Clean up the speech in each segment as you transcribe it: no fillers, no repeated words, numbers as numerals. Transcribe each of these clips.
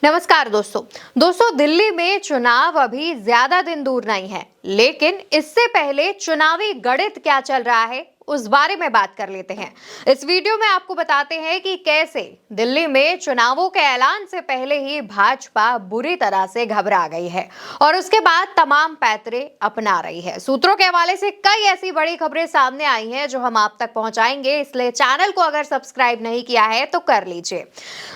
नमस्कार दोस्तों दिल्ली में चुनाव अभी ज्यादा दिन दूर नहीं है, लेकिन इससे पहले चुनावी गणित क्या चल रहा है उस बारे में बात कर लेते हैं। इस वीडियो में आपको बताते हैं कि कैसे दिल्ली में चुनावों के ऐलान से पहले ही भाजपा बुरी तरह से घबरा गई है और उसके बाद तमाम पैतरे अपना रही है। सूत्रों के हवाले से कई ऐसी बड़ी खबरें सामने आई हैं जो हम आप तक पहुंचाएंगे, इसलिए चैनल को अगर सब्सक्राइब नहीं किया है तो कर लीजिए।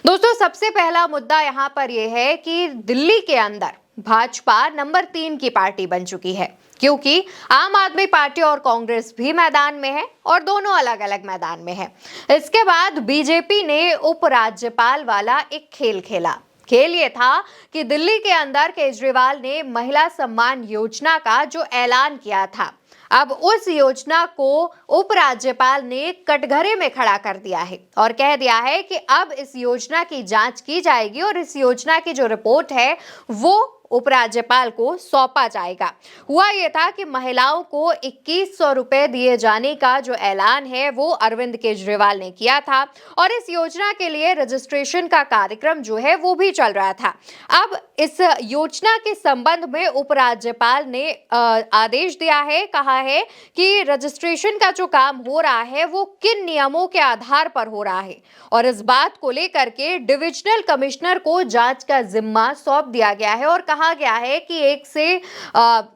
दोस्तों, सबसे पहला मुद्दा यहाँ पर यह है कि दिल्ली के अंदर भाजपा नंबर 3 की पार्टी बन चुकी है, क्योंकि आम आदमी पार्टी और कांग्रेस भी मैदान में है और दोनों अलग अलग मैदान में है। इसके बाद बीजेपी ने उपराज्यपाल वाला एक खेल खेला। खेल ये था कि दिल्ली के अंदर केजरीवाल ने महिला सम्मान योजना का जो ऐलान किया था, अब उस योजना को उपराज्यपाल ने कटघरे में खड़ा कर दिया है और कह दिया है कि अब इस योजना की जांच की जाएगी और इस योजना की जो रिपोर्ट है वो उपराज्यपाल को सौंपा जाएगा। हुआ यह था कि महिलाओं को 2100 रुपए दिए जाने का जो ऐलान है वो अरविंद केजरीवाल ने किया था और इस योजना के लिए रजिस्ट्रेशन का कार्यक्रम जो है वो भी चल रहा था। अब इस योजना के संबंध में उपराज्यपाल ने आदेश दिया है, कहा है कि रजिस्ट्रेशन का जो काम हो रहा है वो किन नियमों के आधार पर हो रहा है और इस बात को लेकर के डिविजनल कमिश्नर को जांच का जिम्मा सौंप दिया गया है और कहा गया है कि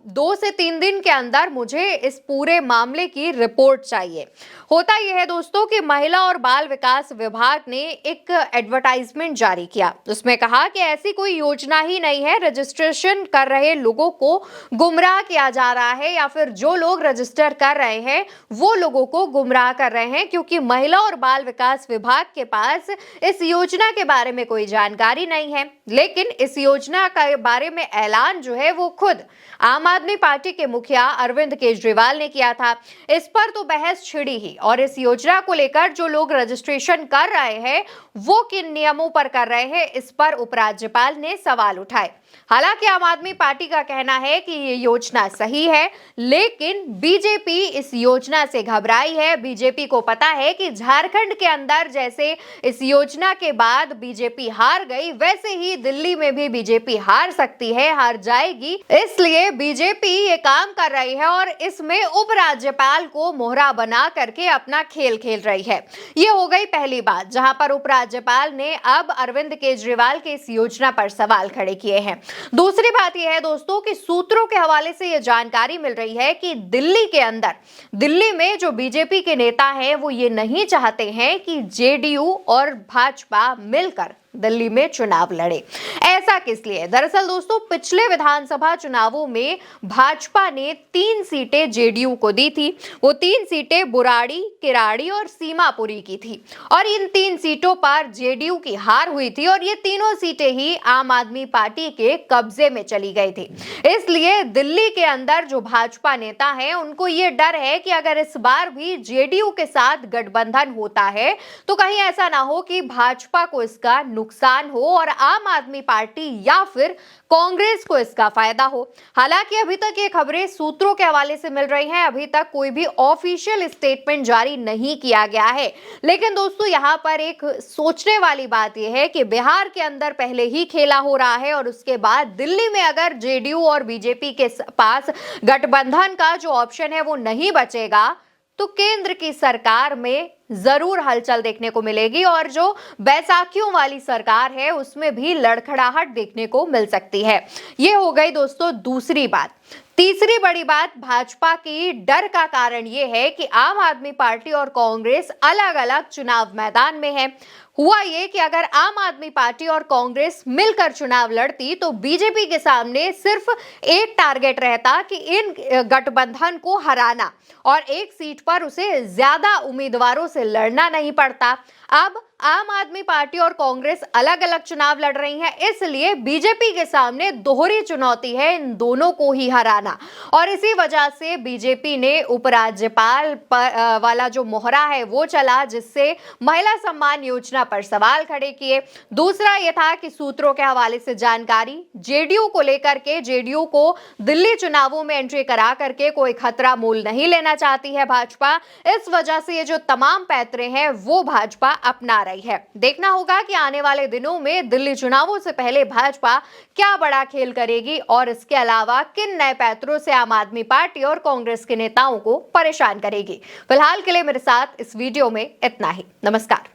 2 से 3 दिन के अंदर मुझे इस पूरे मामले की रिपोर्ट चाहिए। होता यह है दोस्तों कि महिला और बाल विकास विभाग ने एक एडवर्टाइजमेंट जारी किया, उसमें कहा कि ऐसी कोई योजना ही नहीं है, रजिस्ट्रेशन कर रहे लोगों को गुमराह किया जा रहा है या फिर जो लोग रजिस्टर कर रहे हैं वो लोगों को गुमराह कर रहे हैं, क्योंकि महिला और बाल विकास विभाग के पास इस योजना के बारे में कोई जानकारी नहीं है। लेकिन इस योजना के बारे में ऐलान जो है वो खुद आम आदमी पार्टी के मुखिया अरविंद केजरीवाल ने किया था। इस पर तो बहस छिड़ी ही और इस योजना को लेकर जो लोग रजिस्ट्रेशन कर रहे हैं वो किन नियमों पर कर रहे हैं, इस पर उपराज्यपाल ने सवाल उठाए। हालांकि आम आदमी पार्टी का कहना है कि ये योजना सही है, लेकिन बीजेपी इस योजना से घबराई है। बीजेपी को पता है कि झारखंड के अंदर जैसे इस योजना के बाद बीजेपी हार गई, वैसे ही दिल्ली में भी बीजेपी हार सकती है, हार जाएगी। इसलिए बीजेपी ये काम कर रही है और इसमें उपराज्यपाल को मोहरा बना करके अपना खेल खेल रही है। ये हो गई पहली बात, जहां पर उपराज्यपाल ने अब अरविंद केजरीवाल के इस योजना पर सवाल खड़े किए हैं। दूसरी बात यह है दोस्तों कि सूत्रों के हवाले से यह जानकारी मिल रही है कि दिल्ली के अंदर, दिल्ली में जो बीजेपी के नेता हैं वो ये नहीं चाहते हैं कि जेडीयू और भाजपा मिलकर दिल्ली में चुनाव लड़े। ऐसा किस लिए? दरअसल दोस्तों, पिछले विधानसभा चुनावों में भाजपा ने 3 सीटें जेडीयू को दी थी। वो 3 सीटें बुराड़ी, किराड़ी और सीमापुरी की थी और इन 3 सीटों पर जेडीयू की हार हुई थी और ये तीनों सीटें ही आम आदमी पार्टी के कब्जे में चली गई थी। इसलिए दिल्ली के अंदर जो भाजपा नेता हैं उनको ये डर है कि अगर इस बार भी जेडीयू के साथ गठबंधन होता है तो कहीं ऐसा ना हो कि भाजपा को इसका नुकसान हो और आम आदमी पार्टी या फिर कांग्रेस को इसका फायदा हो। हालांकि अभी तक ये खबरें सूत्रों के हवाले से मिल रही हैं, अभी तक कोई भी ऑफिशियल स्टेटमेंट जारी नहीं किया गया है। लेकिन दोस्तों, यहां पर एक सोचने वाली बात यह है कि बिहार के अंदर पहले ही खेला हो रहा है और उसके बाद दिल्ली में अगर जेडीयू और बीजेपी के पास गठबंधन का जो ऑप्शन है वो नहीं बचेगा तो केंद्र की सरकार में जरूर हलचल देखने को मिलेगी और जो बैसाखियों वाली सरकार है उसमें भी लड़खड़ाहट देखने को मिल सकती है। ये हो गई दोस्तों दूसरी बात। तीसरी बड़ी बात, भाजपा की डर का कारण ये है कि आम आदमी पार्टी और कांग्रेस अलग अलग चुनाव मैदान में है। हुआ ये कि अगर आम आदमी पार्टी और कांग्रेस मिलकर चुनाव लड़ती तो बीजेपी के सामने सिर्फ एक टारगेट रहता कि इन गठबंधन को हराना और एक सीट पर उसे ज्यादा उम्मीदवारों से लड़ना नहीं पड़ता। अब आम आदमी पार्टी और कांग्रेस अलग अलग चुनाव लड़ रही हैं, इसलिए बीजेपी के सामने दोहरी चुनौती है इन दोनों को ही हराना और इसी वजह से बीजेपी ने उपराज्यपाल वाला जो मोहरा है वो चला, जिससे महिला सम्मान योजना योजना पर सवाल खड़े किए। दूसरा ये था कि सूत्रों के हवाले से जानकारी, जेडीयू को लेकर के जेडीयू को दिल्ली चुनावों में एंट्री करा करके कोई खतरा मोल नहीं लेना चाहती है भाजपा। इस वजह से ये जो तमाम पैतरे हैं वो भाजपा अपना रही है। देखना होगा कि आने वाले दिनों में दिल्ली चुनावों से पहले भाजपा क्या बड़ा खेल करेगी और इसके अलावा किन नए पैतरों से आम आदमी पार्टी और कांग्रेस के नेताओं को परेशान करेगी। फिलहाल के लिए मेरे साथ इस वीडियो में इतना ही। नमस्कार।